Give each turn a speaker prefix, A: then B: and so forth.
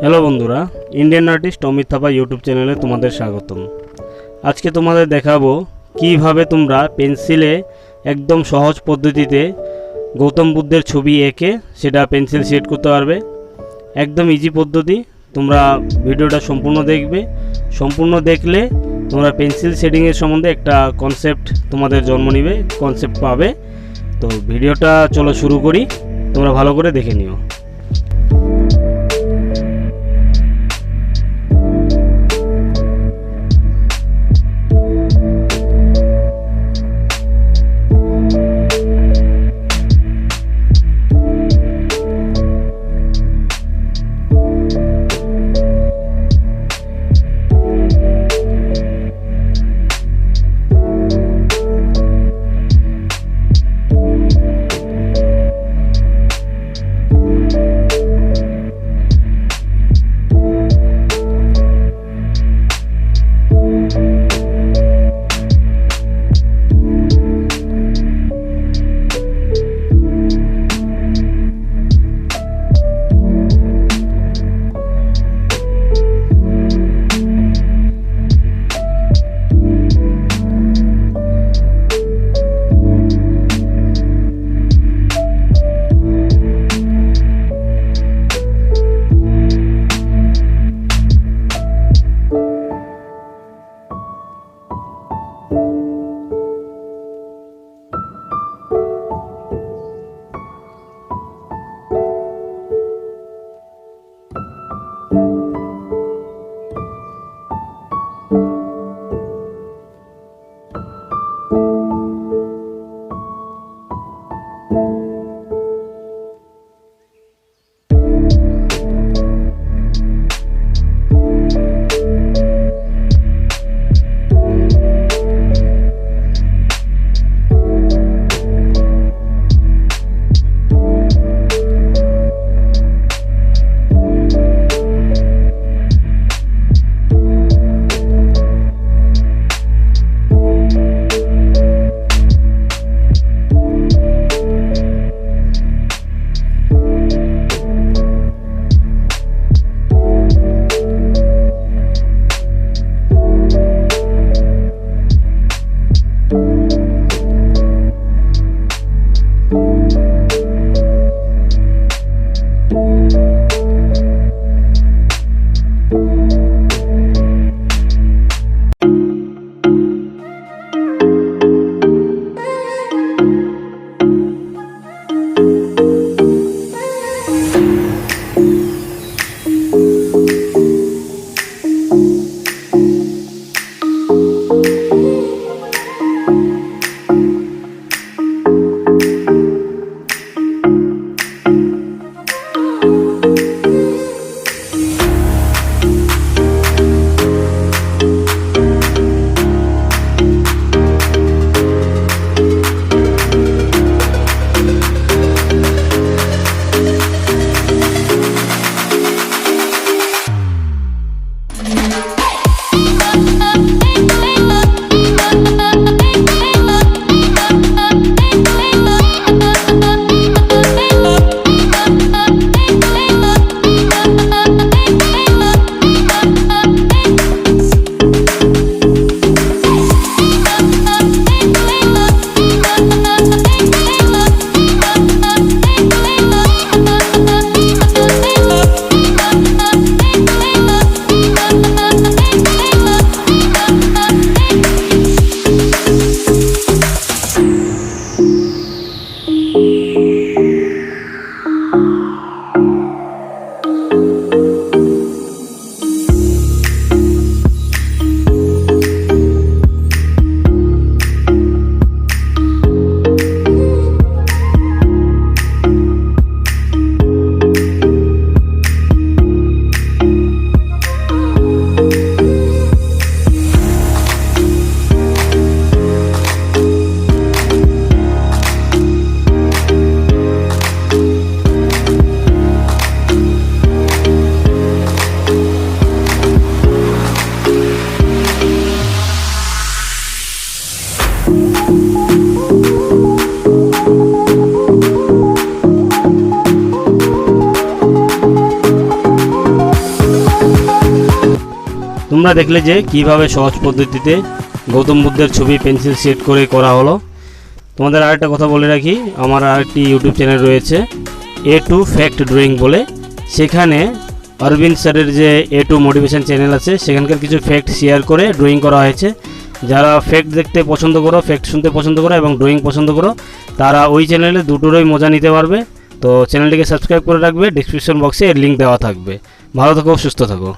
A: Hello বন্ধুরা, Indian artist Amit Thapa YouTube চ্যানেলে তোমাদের স্বাগতম। আজকে তোমাদের দেখাবো কিভাবে তোমরা পেন্সিলে একদম সহজ পদ্ধতিতে গৌতম বুদ্ধের ছবি এঁকে সেটা পেন্সিল শেড করতে পারবে। একদম ইজি পদ্ধতি। তোমরা ভিডিওটা সম্পূর্ণ দেখবে। সম্পূর্ণ দেখলে তোমরা পেন্সিল শেডিংয়ের সম্বন্ধে একটা কনসেপ্ট তোমাদের জন্ম নিবে, কনসেপ্ট পাবে। তো ভিডিওটা চলো শুরু করি, তোমরা ভালো করে দেখে নিও। তোমরা দেখলে যে কিভাবে সহজ পদ্ধতিতে গৌতম বুদ্ধের ছবি পেন্সিল শেড করে করা হলো। তোমাদের আরেকটা কথা বলে রাখি, আমার আরেকটি ইউটিউব চ্যানেল রয়েছে A2 ফ্যাক্ট ড্রয়িং বলে। সেখানে অরবিন্দ স্যারের যে A2 মোটিভেশন চ্যানেল আছে সেখানকার কিছু ফ্যাক্ট শেয়ার করে ড্রয়িং করা হয়েছে। যারা ফ্যাক্ট দেখতে পছন্দ করো, ফ্যাক্ট শুনতে পছন্দ করো এবং ড্রয়িং পছন্দ করো, তারা ওই চ্যানেলে দুটোরই মজা নিতে পারবে। তো চ্যানেলটিকে সাবস্ক্রাইব করে রাখবে, ডেসক্রিপশন বক্সে এর লিঙ্ক দেওয়া থাকবে। ভালো থাকো, সুস্থ থাকো।